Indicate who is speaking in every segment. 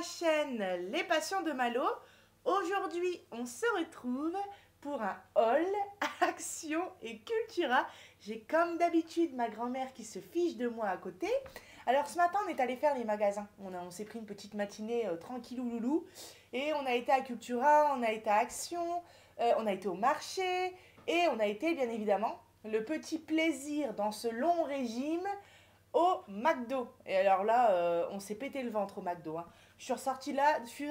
Speaker 1: ma chaîne Les Passions de Malo. Aujourd'hui, on se retrouve pour un haul Action et Cultura. J'ai comme d'habitude ma grand-mère qui se fiche de moi à côté. Alors ce matin, on est allé faire les magasins. On s'est pris une petite matinée tranquillou loulou. Et on a été à Cultura, on a été à Action, on a été au marché. Et on a été bien évidemment le petit plaisir dans ce long régime au McDo. Et alors là, on s'est pété le ventre au McDo. Hein. Je suis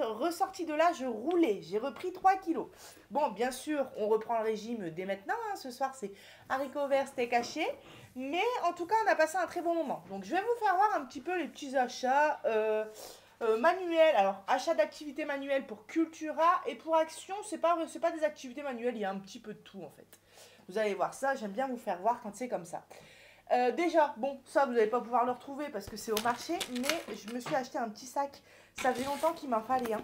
Speaker 1: ressortie de là, je roulais. J'ai repris 3 kilos. Bon, bien sûr, on reprend le régime dès maintenant. Hein. Ce soir, c'est haricots verts, steak haché. Mais en tout cas, on a passé un très bon moment. Donc, je vais vous faire voir un petit peu les petits achats manuels. Alors, achat d'activités manuelles pour Cultura et pour Action, c'est pas des activités manuelles, il y a un petit peu de tout en fait. Vous allez voir ça, j'aime bien vous faire voir quand c'est comme ça. Déjà, bon, ça vous n'allez pas pouvoir le retrouver parce que c'est au marché, mais je me suis acheté un petit sac. Ça faisait longtemps qu'il m'en fallait un.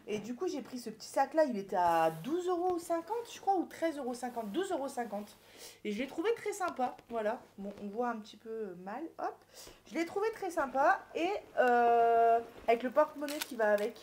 Speaker 1: Et du coup, j'ai pris ce petit sac-là, il était à 12,50 €, je crois, ou 13,50 €, 12,50 €. Et je l'ai trouvé très sympa, voilà. Bon, on voit un petit peu mal, hop. Je l'ai trouvé très sympa et avec le porte-monnaie qui va avec.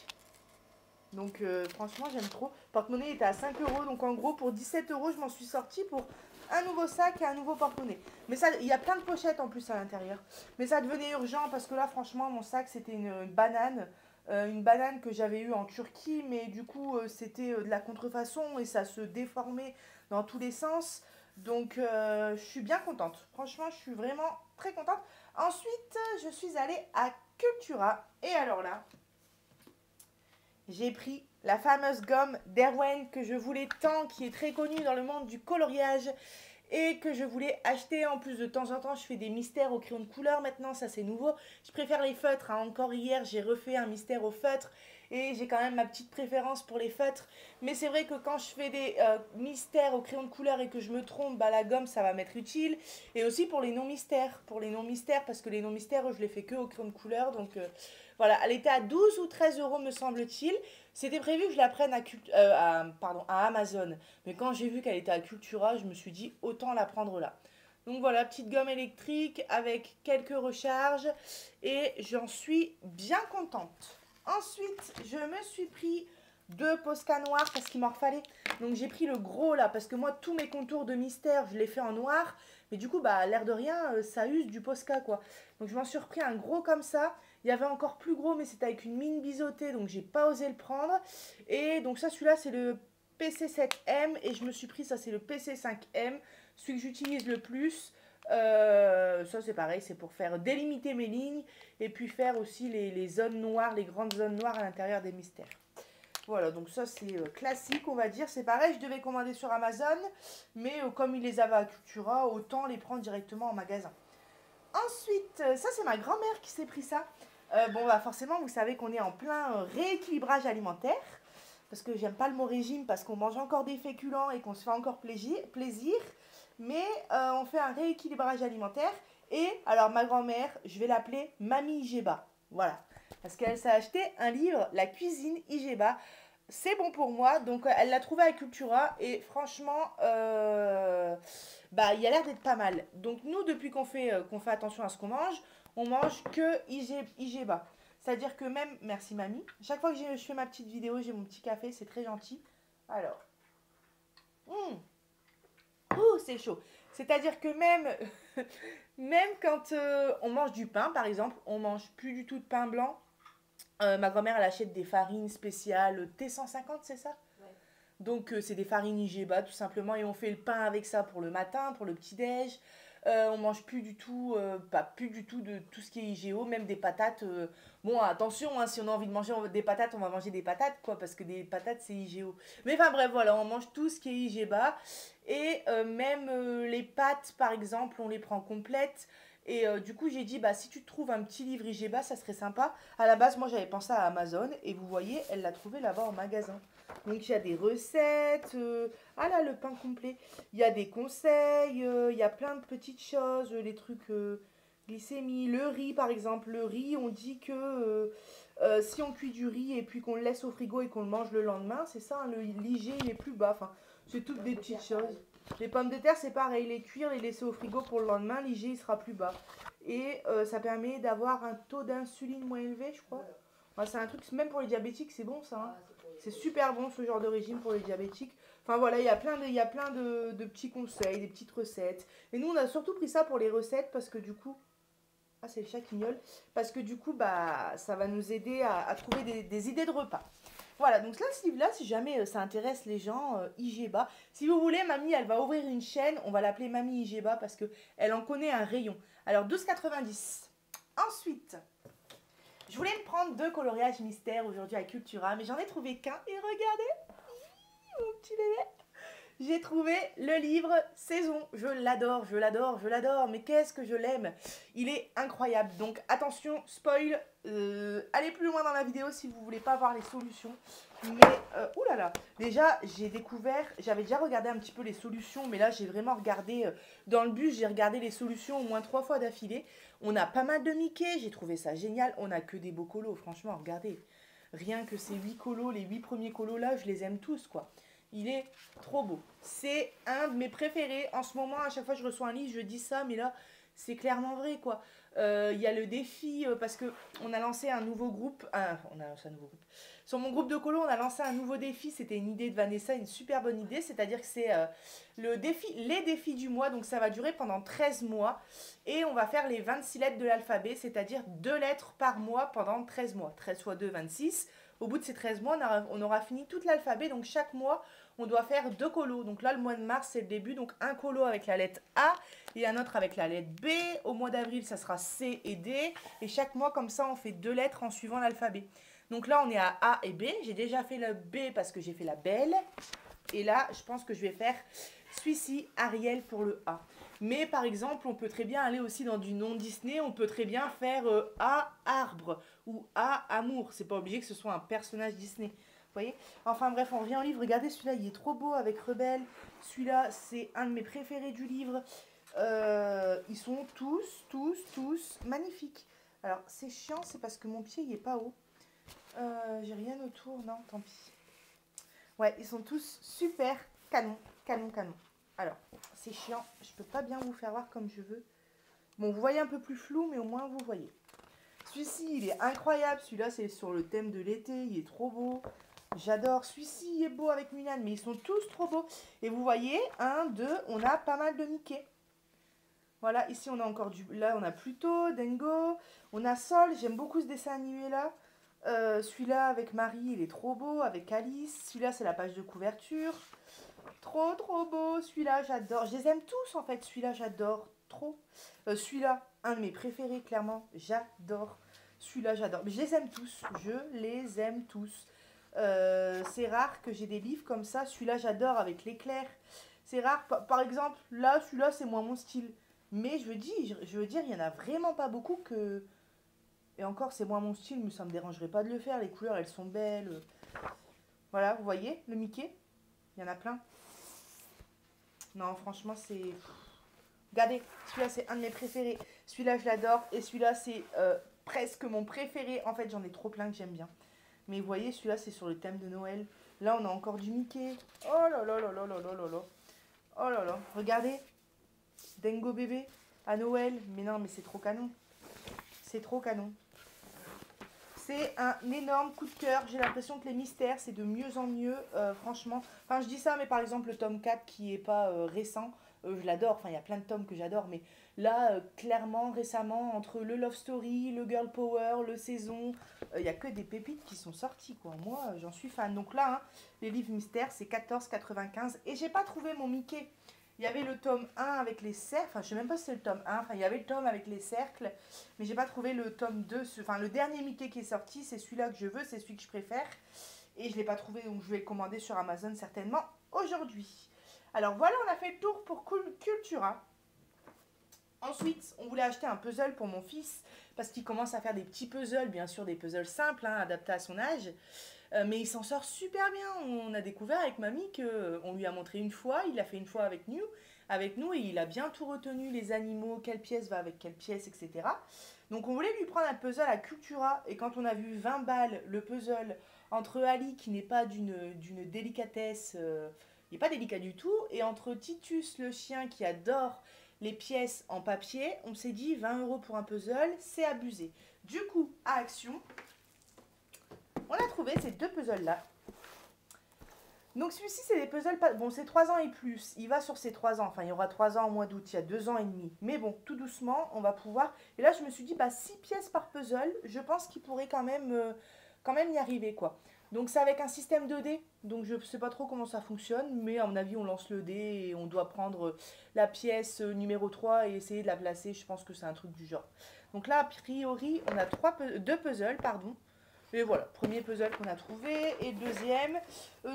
Speaker 1: Donc franchement, j'aime trop. Le porte-monnaie était à 5 €, donc en gros, pour 17 €, je m'en suis sortie pour un nouveau sac et un nouveau porte-monnaie. Mais ça, il y a plein de pochettes en plus à l'intérieur. Mais ça devenait urgent parce que là, franchement, mon sac, c'était une banane. Une banane que j'avais eue en Turquie, mais du coup, c'était de la contrefaçon et ça se déformait dans tous les sens. Donc, je suis bien contente. Franchement, je suis vraiment très contente. Ensuite, je suis allée à Cultura. Et alors là, j'ai pris la fameuse gomme d'Erwen que je voulais tant, qui est très connue dans le monde du coloriage et que je voulais acheter. En plus, de temps en temps, je fais des mystères au crayon de couleur maintenant, ça c'est nouveau. Je préfère les feutres, hein. Encore hier, j'ai refait un mystère au feutre et j'ai quand même ma petite préférence pour les feutres. Mais c'est vrai que quand je fais des mystères au crayon de couleur et que je me trompe, bah, la gomme, ça va m'être utile. Et aussi pour les non-mystères. Pour les non-mystères, parce que les non-mystères, je les fais que au crayon de couleur. Donc voilà, elle était à 12 ou 13 € me semble-t-il. C'était prévu que je la prenne à Amazon. Mais quand j'ai vu qu'elle était à Cultura, je me suis dit autant la prendre là. Donc voilà, petite gomme électrique avec quelques recharges et j'en suis bien contente. Ensuite, je me suis pris 2 Posca noirs parce qu'il m'en fallait. Donc j'ai pris le gros là parce que moi tous mes contours de mystère, je les fais en noir. Mais du coup, bah l'air de rien, ça use du Posca quoi. Donc je m'en suis repris un gros comme ça. Il y avait encore plus gros, mais c'était avec une mine biseautée, donc j'ai pas osé le prendre. Et donc ça, celui-là, c'est le PC7M, et je me suis pris, ça c'est le PC5M, celui que j'utilise le plus. Ça c'est pareil, c'est pour faire délimiter mes lignes, et puis faire aussi les zones noires, les grandes zones noires à l'intérieur des mystères. Voilà, donc ça c'est classique, on va dire. C'est pareil, je devais commander sur Amazon, mais comme il les avait à Cultura, autant les prendre directement en magasin. Ensuite, ça c'est ma grand-mère qui s'est pris ça. Bon, bah forcément, vous savez qu'on est en plein rééquilibrage alimentaire. Parce que j'aime pas le mot régime, parce qu'on mange encore des féculents et qu'on se fait encore plaisir. Mais on fait un rééquilibrage alimentaire. Et alors, ma grand-mère, je vais l'appeler Mamie Igeba. Voilà. Parce qu'elle s'est acheté un livre, La cuisine Igeba. C'est bon pour moi. Donc, elle l'a trouvé à Cultura. Et franchement, bah, il a l'air d'être pas mal. Donc, nous, depuis qu'on fait attention à ce qu'on mange, on mange que Igeba. C'est-à-dire que même, merci mamie, chaque fois que je fais ma petite vidéo, j'ai mon petit café, c'est très gentil. Alors, c'est chaud. C'est-à-dire que même, même quand on mange du pain, par exemple, on mange plus du tout de pain blanc. Ma grand-mère, elle achète des farines spéciales T150, c'est ça? Ouais. Donc, c'est des farines Igeba, tout simplement, et on fait le pain avec ça pour le matin, pour le petit-déj. On mange plus du tout, pas plus du tout de tout ce qui est IGO, même des patates. Bon, attention, hein, si on a envie de manger des patates, on va manger des patates, quoi, parce que des patates, c'est IGO. Mais enfin bref, voilà, on mange tout ce qui est IGBA. Et même les pâtes, par exemple, on les prend complètes. Et du coup, j'ai dit, bah, si tu te trouves un petit livre IGBA, ça serait sympa. À la base, moi, j'avais pensé à Amazon. Et vous voyez, elle l'a trouvé là-bas en magasin. Donc, il y a des recettes. Ah là, le pain complet. Il y a des conseils. Il y a plein de petites choses. Les trucs glycémie. Le riz, par exemple. Le riz, on dit que si on cuit du riz et puis qu'on le laisse au frigo et qu'on le mange le lendemain, c'est ça, hein, l'IG, il est plus bas. Enfin, c'est toutes des petites choses. Les pommes de terre, c'est pareil. Les cuire, les laisser au frigo pour le lendemain, l'IG, il sera plus bas. Et ça permet d'avoir un taux d'insuline moins élevé, je crois. Enfin, c'est un truc, même pour les diabétiques, c'est bon ça. Hein. C'est super bon ce genre de régime pour les diabétiques. Enfin voilà, il y a plein de petits conseils, des petites recettes. Et nous, on a surtout pris ça pour les recettes parce que du coup... Ah, c'est le chat qui miaule. Parce que du coup, bah, ça va nous aider à trouver des idées de repas. Voilà, donc là, ce livre-là, si jamais ça intéresse les gens, Igeba. Si vous voulez, mamie, elle va ouvrir une chaîne. On va l'appeler Mamie Igeba parce qu'elle en connaît un rayon. Alors, 12,90. Ensuite, je voulais me prendre 2 coloriages mystères aujourd'hui à Cultura, mais j'en ai trouvé qu'un. Et regardez, mon petit bébé. J'ai trouvé le livre Saison. Je l'adore, je l'adore, je l'adore. Mais qu'est-ce que je l'aime. Il est incroyable. Donc attention, spoil. Allez plus loin dans la vidéo si vous voulez pas voir les solutions. Mais, oulala. Déjà, j'ai découvert, j'avais déjà regardé un petit peu les solutions. Mais là, j'ai vraiment regardé, dans le bus, j'ai regardé les solutions au moins 3 fois d'affilée. On a pas mal de Mickey. J'ai trouvé ça génial. On a que des beaux colos. Franchement, regardez. Rien que ces 8 colos, les 8 premiers colos là, je les aime tous, quoi. Il est trop beau. C'est un de mes préférés. En ce moment, à chaque fois que je reçois un livre, je dis ça, mais là, c'est clairement vrai, quoi. Il y a le défi, parce qu'on a lancé un nouveau groupe. On a lancé un nouveau groupe. Sur mon groupe de colo, on a lancé un nouveau défi. C'était une idée de Vanessa, une super bonne idée. C'est-à-dire que c'est les défis du mois. Donc, ça va durer pendant 13 mois. Et on va faire les 26 lettres de l'alphabet, c'est-à-dire 2 lettres par mois pendant 13 mois. 13 fois 2, 26. Au bout de ces 13 mois, on aura fini tout l'alphabet. Donc, chaque mois, on doit faire 2 colos. Donc là, le mois de mars, c'est le début. Donc, un colo avec la lettre A et un autre avec la lettre B. Au mois d'avril, ça sera C et D. Et chaque mois, comme ça, on fait 2 lettres en suivant l'alphabet. Donc là, on est à A et B. J'ai déjà fait le B parce que j'ai fait la belle. Et là, je pense que je vais faire celui-ci, Ariel, pour le A. Mais par exemple, on peut très bien aller aussi dans du non Disney. On peut très bien faire A, arbre ou A, amour. C'est pas obligé que ce soit un personnage Disney. Vous voyez? Enfin bref, on revient au livre. Regardez, celui-là, il est trop beau avec Rebelle. Celui-là, c'est un de mes préférés du livre. Ils sont tous magnifiques. Alors, c'est chiant, c'est parce que mon pied, il est pas haut. J'ai rien autour, non, tant pis. Ouais, ils sont tous super canon. Alors, c'est chiant, je peux pas bien vous faire voir comme je veux. Bon, vous voyez un peu plus flou, mais au moins vous voyez. Celui-ci, il est incroyable. Celui-là, c'est sur le thème de l'été. Il est trop beau. J'adore. Celui-ci, il est beau avec Mulan, mais ils sont tous trop beaux. Et vous voyez, 1, 2, on a pas mal de Mickey. Voilà, ici, on a encore du... Là, on a Pluto, Dengo. On a Sol. J'aime beaucoup ce dessin animé-là. Celui-là, avec Marie, il est trop beau. Avec Alice. Celui-là, c'est la page de couverture. Trop beau. Celui-là, j'adore. Je les aime tous, en fait. Celui-là, j'adore trop. Celui-là, un de mes préférés, clairement. J'adore. Celui-là, j'adore. Mais je les aime tous. Je les aime tous. C'est rare que j'ai des livres comme ça. Celui-là, j'adore avec l'éclair. C'est rare. Par exemple, là, celui-là, c'est moins mon style. Mais je veux dire, il n'y en a vraiment pas beaucoup que... Et encore, c'est moins mon style, mais ça ne me dérangerait pas de le faire. Les couleurs, elles sont belles. Voilà, vous voyez, le Mickey. Il y en a plein. Non, franchement, c'est... Regardez, celui-là, c'est un de mes préférés. Celui-là, je l'adore. Et celui-là, c'est presque mon préféré. En fait, j'en ai trop plein que j'aime bien. Mais vous voyez, celui-là, c'est sur le thème de Noël. Là, on a encore du Mickey. Oh là là là là là là là là. Oh là là. Regardez. Dengo bébé à Noël. Mais non, mais c'est trop canon. C'est trop canon. C'est un énorme coup de cœur. J'ai l'impression que les mystères, c'est de mieux en mieux, franchement. Enfin, je dis ça, mais par exemple, le tome 4 qui n'est pas récent, je l'adore. Enfin, il y a plein de tomes que j'adore, mais là, clairement, récemment, entre le Love Story, le Girl Power, le Saison, il n'y a que des pépites qui sont sorties, quoi. Moi, j'en suis fan. Donc là, hein, les livres mystères, c'est 14,95. Et j'ai pas trouvé mon Mickey. Il y avait le tome 1 avec les cercles, enfin je sais même pas si c'est le tome 1, enfin il y avait le tome avec les cercles, mais j'ai pas trouvé le tome 2, enfin le dernier Mickey qui est sorti, c'est celui-là que je veux, c'est celui que je préfère, et je l'ai pas trouvé, donc je vais le commander sur Amazon certainement aujourd'hui. Alors voilà, on a fait le tour pour Cultura. Ensuite, on voulait acheter un puzzle pour mon fils, parce qu'il commence à faire des petits puzzles, bien sûr des puzzles simples, hein, adaptés à son âge. Mais il s'en sort super bien. On a découvert avec mamie qu'on lui a montré une fois, il l'a fait une fois avec nous et il a bien tout retenu, les animaux, quelle pièce va avec quelle pièce, etc. Donc on voulait lui prendre un puzzle à Cultura et quand on a vu 20 balles le puzzle entre Ali qui n'est pas d'une délicatesse, il n'est pas délicat du tout, et entre Titus le chien qui adore les pièces en papier, on s'est dit 20 € pour un puzzle, c'est abusé. Du coup, à Action, On a trouvé ces deux puzzles-là. Donc celui-ci, c'est des puzzles... Bon, c'est 3 ans et plus. Il va sur ses 3 ans. Enfin, il y aura 3 ans au mois d'août. Il y a 2 ans et demi. Mais bon, tout doucement, on va pouvoir... Et là, je me suis dit, bah 6 pièces par puzzle, je pense qu'il pourrait quand même y arriver, quoi. Donc c'est avec un système 2D. Donc je ne sais pas trop comment ça fonctionne. Mais à mon avis, on lance le dé et on doit prendre la pièce numéro 3 et essayer de la placer. Je pense que c'est un truc du genre. Donc là, a priori, on a deux puzzles, pardon. Et voilà, premier puzzle qu'on a trouvé. Et deuxième,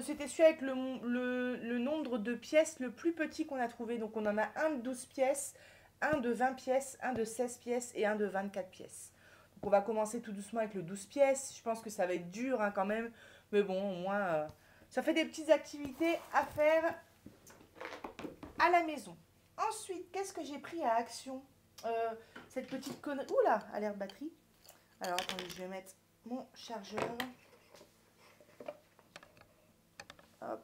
Speaker 1: c'était celui avec le nombre de pièces le plus petit qu'on a trouvé. Donc on en a un de 12 pièces, un de 20 pièces, un de 16 pièces et un de 24 pièces. Donc on va commencer tout doucement avec le 12 pièces. Je pense que ça va être dur quand même. Mais bon, au moins, ça fait des petites activités à faire à la maison. Ensuite, qu'est-ce que j'ai pris à Action cette petite connerie. Oula, alerte batterie. Alors attendez, je vais mettre mon chargeur. Hop.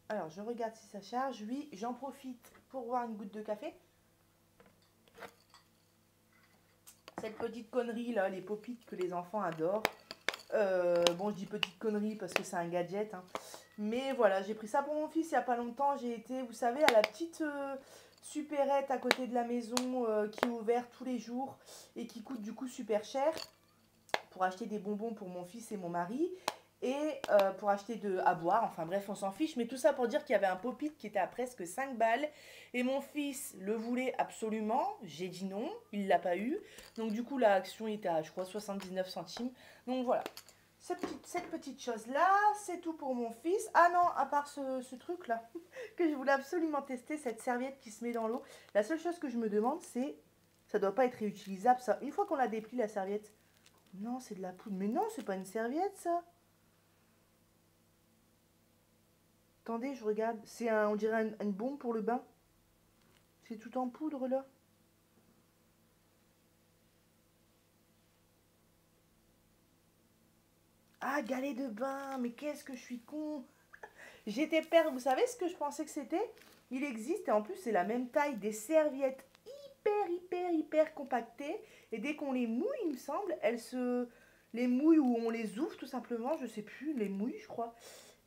Speaker 1: Alors, je regarde si ça charge. Oui, j'en profite pour boire une goutte de café. Cette petite connerie là, les pop-it que les enfants adorent. Bon, je dis petite connerie parce que c'est un gadget. Hein. Mais voilà, j'ai pris ça pour mon fils il n'y a pas longtemps. J'ai été, vous savez, à la petite supérette à côté de la maison qui est ouverte tous les jours et qui coûte du coup super cher pour acheter des bonbons pour mon fils et mon mari et pour acheter à boire. Enfin bref, on s'en fiche. Mais tout ça pour dire qu'il y avait un pop-it qui était à presque 5 balles et mon fils le voulait absolument. J'ai dit non, il ne l'a pas eu. Donc du coup, l'action était à, je crois, 79 centimes. Donc voilà. Cette petite chose-là, c'est tout pour mon fils. Ah non, à part ce truc-là, que je voulais absolument tester, cette serviette qui se met dans l'eau. La seule chose que je me demande, c'est... Ça doit pas être réutilisable, ça. Une fois qu'on la déplie, la serviette... Non, c'est de la poudre. Mais non, c'est pas une serviette, ça. Attendez, je regarde. C'est on dirait une bombe pour le bain. C'est tout en poudre, là. Ah, galet de bain. Mais qu'est-ce que je suis con. J'étais perdue. Vous savez ce que je pensais que c'était? Il existe, et en plus, c'est la même taille, des serviettes hyper compactées. Et dès qu'on les mouille, il me semble, elles se... Les mouille ou on les ouvre, tout simplement. Je sais plus, les mouille, je crois.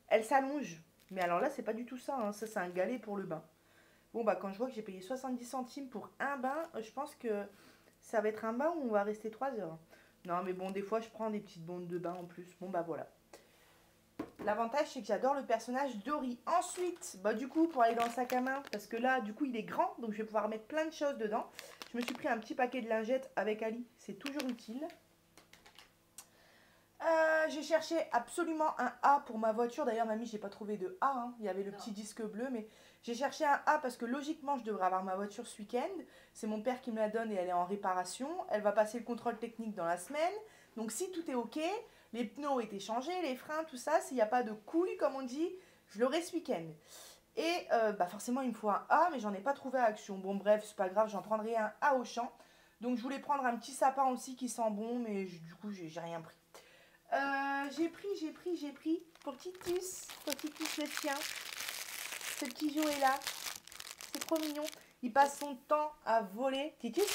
Speaker 1: Elles s'allongent. Mais alors là, c'est pas du tout ça. Hein. Ça, c'est un galet pour le bain. Bon, bah, quand je vois que j'ai payé 70 centimes pour un bain, je pense que ça va être un bain où on va rester 3 heures. Non, mais bon, des fois, je prends des petites bombes de bain en plus. Bon, bah, voilà. L'avantage, c'est que j'adore le personnage Dory. Ensuite, bah, du coup, pour aller dans le sac à main, parce que là, du coup, il est grand, donc je vais pouvoir mettre plein de choses dedans. Je me suis pris un petit paquet de lingettes avec Ali. C'est toujours utile. J'ai cherché absolument un A pour ma voiture. D'ailleurs, mamie, j'ai pas trouvé de A. Hein. Il y avait le petit disque bleu, mais j'ai cherché un A parce que logiquement, je devrais avoir ma voiture ce week-end. C'est mon père qui me la donne et elle est en réparation. Elle va passer le contrôle technique dans la semaine. Donc, si tout est OK, les pneus ont été changés, les freins, tout ça, s'il n'y a pas de couilles, comme on dit, je l'aurai ce week-end. Et bah forcément, il me faut un A, mais j'en ai pas trouvé à Action. Bon, bref, c'est pas grave, j'en prendrai un A au champ. Donc, je voulais prendre un petit sapin aussi qui sent bon, mais du coup, j'ai rien pris. J'ai pris pour Titus le chien. Ce petit jouet là. C'est trop mignon. Il passe son temps à voler. Titus.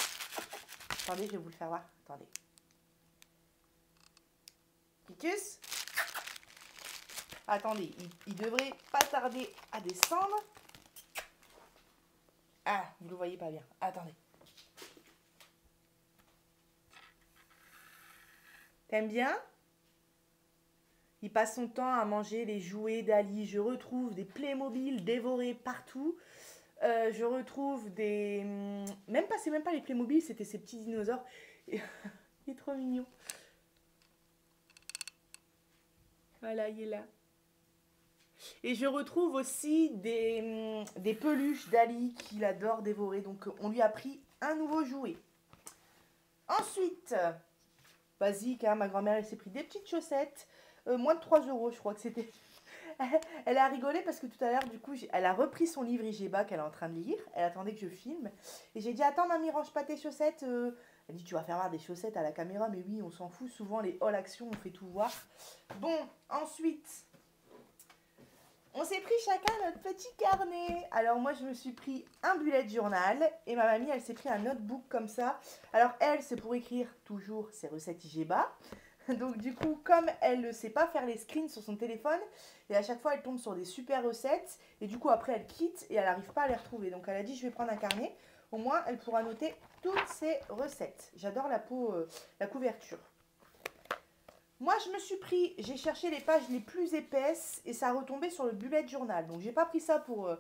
Speaker 1: Attendez, je vais vous le faire voir. Attendez. Titus. Attendez, il devrait pas tarder à descendre. Ah, vous le voyez pas bien. Attendez. T'aimes bien? Il passe son temps à manger les jouets d'Ali. Je retrouve des Playmobil dévorés partout. Je retrouve des... c'est même pas les Playmobil, c'était ces petits dinosaures. Il est trop mignon. Voilà, il est là. Et je retrouve aussi des peluches d'Ali qu'il adore dévorer. Donc, on lui a pris un nouveau jouet. Ensuite, basique, hein, ma grand-mère, elle s'est pris des petites chaussettes. Moins de 3 €, je crois que c'était. Elle a rigolé parce que tout à l'heure, du coup, elle a repris son livre IGBA qu'elle est en train de lire. Elle attendait que je filme. Et j'ai dit, attends, mamie, range pas tes chaussettes. Elle dit, tu vas faire voir des chaussettes à la caméra. Mais oui, on s'en fout. Souvent, les all action, on fait tout voir. Bon, ensuite, on s'est pris chacun notre petit carnet. Alors, moi, je me suis pris un bullet journal. Et ma mamie, elle s'est pris un notebook comme ça. Alors, elle, c'est pour écrire toujours ses recettes IGBA. Donc du coup, comme elle ne sait pas faire les screens sur son téléphone, et à chaque fois elle tombe sur des super recettes, et du coup après elle quitte et elle n'arrive pas à les retrouver. Donc elle a dit je vais prendre un carnet, au moins elle pourra noter toutes ses recettes. J'adore la couverture. Moi je me suis pris, j'ai cherché les pages les plus épaisses et ça a retombé sur le bullet journal. Donc j'ai pas pris ça pour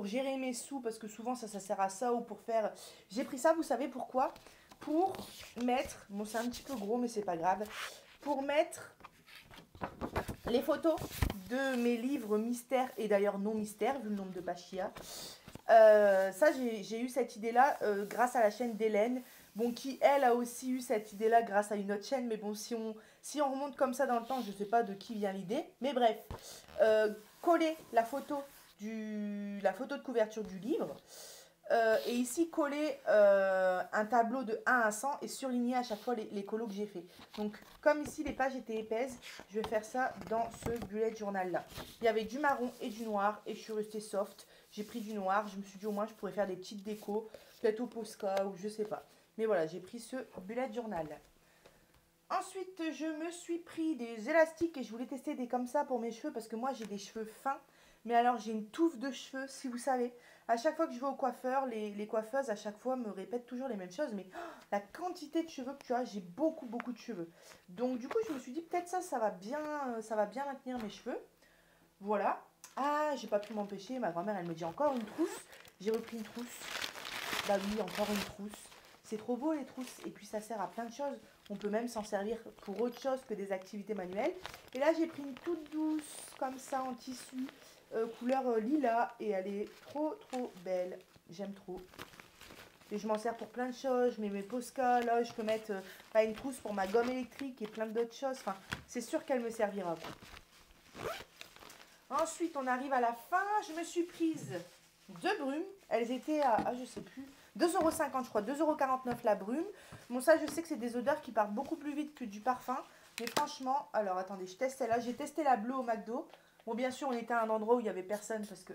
Speaker 1: gérer mes sous parce que souvent ça sert à ça ou pour faire... J'ai pris ça, vous savez pourquoi? Pour mettre, bon c'est un petit peu gros mais c'est pas grave, pour mettre les photos de mes livres mystères et d'ailleurs non mystères vu le nombre de pages qu'il y a. Ça j'ai eu cette idée là grâce à la chaîne d'Hélène, bon qui elle a aussi eu cette idée là grâce à une autre chaîne, mais bon si on remonte comme ça dans le temps je sais pas de qui vient l'idée, mais bref, coller la photo de couverture du livre. Et ici, coller un tableau de 1 à 100 et surligner à chaque fois les colos que j'ai fait. Donc, comme ici, les pages étaient épaisses, je vais faire ça dans ce bullet journal-là. Il y avait du marron et du noir et je suis restée soft. J'ai pris du noir, je me suis dit au moins je pourrais faire des petites décos, peut-être au Posca ou je sais pas. Mais voilà, j'ai pris ce bullet journal. Ensuite, je me suis pris des élastiques et je voulais tester des comme ça pour mes cheveux parce que moi j'ai des cheveux fins. Mais alors j'ai une touffe de cheveux, si vous savez. À chaque fois que je vais au coiffeur, les coiffeuses à chaque fois me répètent toujours les mêmes choses. Mais oh, la quantité de cheveux que tu as, j'ai beaucoup de cheveux. Donc du coup je me suis dit peut-être ça va bien maintenir mes cheveux. Voilà. Ah, j'ai pas pu m'empêcher, ma grand-mère elle me dit encore une trousse. J'ai repris une trousse. Bah oui, encore une trousse. C'est trop beau les trousses et puis ça sert à plein de choses. On peut même s'en servir pour autre chose que des activités manuelles. Et là j'ai pris une toute douce comme ça en tissu couleur lilas et elle est trop belle. J'aime trop. Et je m'en sers pour plein de choses. Je mets mes Posca, là je peux mettre une trousse pour ma gomme électrique et plein d'autres choses. Enfin, c'est sûr qu'elle me servira. Ensuite on arrive à la fin. Je me suis prise 2 brumes. Elles étaient à, je sais plus, 2,50 € je crois, 2,49 € la brume. Bon ça je sais que c'est des odeurs qui partent beaucoup plus vite que du parfum. Mais franchement, alors attendez, je teste celle-là. J'ai testé la bleue au McDo. Bon bien sûr on était à un endroit où il n'y avait personne parce que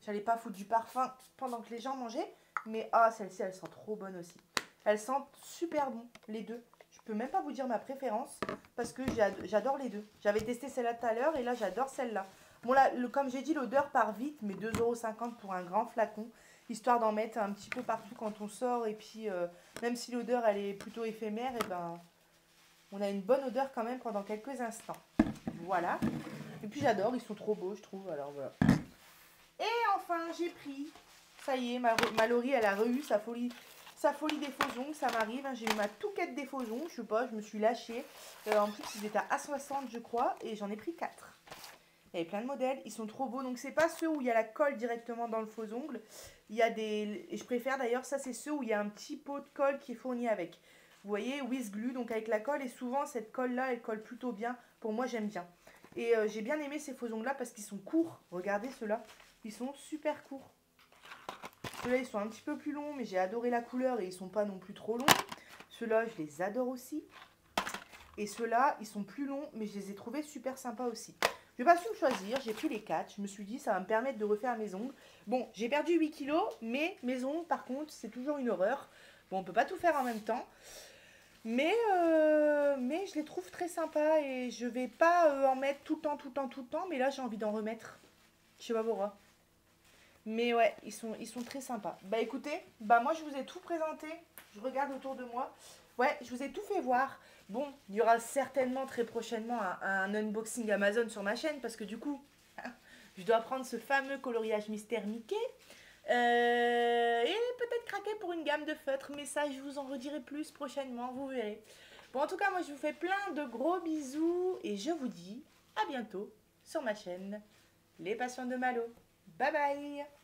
Speaker 1: j'allais pas foutre du parfum pendant que les gens mangeaient. Mais ah celle-ci elle sent trop bonne aussi. Elles sentent super bon les deux. Je peux même pas vous dire ma préférence parce que j'adore les deux. J'avais testé celle-là tout à l'heure et là j'adore celle-là. Bon là, comme j'ai dit, l'odeur part vite, mais 2,50 € pour un grand flacon, histoire d'en mettre un petit peu partout quand on sort. Et puis, même si l'odeur, elle est plutôt éphémère, et ben, on a une bonne odeur quand même pendant quelques instants. Voilà. Et puis j'adore, ils sont trop beaux, je trouve. Alors voilà. Et enfin, j'ai pris, ça y est, ma Laurie, elle a re-eu sa folie des faux ongles, ça m'arrive. Hein, j'ai eu ma touquette des faux ongles, je sais pas, je me suis lâchée. En plus, ils étaient à 60, je crois, et j'en ai pris 4. Il y avait plein de modèles, ils sont trop beaux. Donc c'est pas ceux où il y a la colle directement dans le faux ongle. Il y a des... Et je préfère d'ailleurs, ça c'est ceux où il y a un petit pot de colle qui est fourni avec. Vous voyez, With Glue, donc avec la colle. Et souvent cette colle là, elle colle plutôt bien. Pour moi j'aime bien. Et j'ai bien aimé ces faux ongles là parce qu'ils sont courts. Regardez ceux-là, ils sont super courts. Ceux-là ils sont un petit peu plus longs, mais j'ai adoré la couleur et ils sont pas non plus trop longs. Ceux-là je les adore aussi. Et ceux-là ils sont plus longs, mais je les ai trouvés super sympas aussi. Je n'ai pas su choisir, j'ai pris les 4. Je me suis dit, ça va me permettre de refaire mes ongles. Bon, j'ai perdu 8 kilos, mais mes ongles, par contre, c'est toujours une horreur. Bon, on ne peut pas tout faire en même temps. Mais je les trouve très sympas et je ne vais pas en mettre tout le temps. Mais là, j'ai envie d'en remettre. Je sais pas pourquoi. Mais ouais, ils sont très sympas. Bah écoutez, moi je vous ai tout présenté. Je regarde autour de moi. Ouais, je vous ai tout fait voir. Bon, il y aura certainement très prochainement un unboxing Amazon sur ma chaîne parce que du coup, je dois prendre ce fameux coloriage mystère Mickey et peut-être craquer pour une gamme de feutres. Mais ça, je vous en redirai plus prochainement, vous verrez. Bon, en tout cas, moi, je vous fais plein de gros bisous et je vous dis à bientôt sur ma chaîne Les Passions de Malo. Bye bye!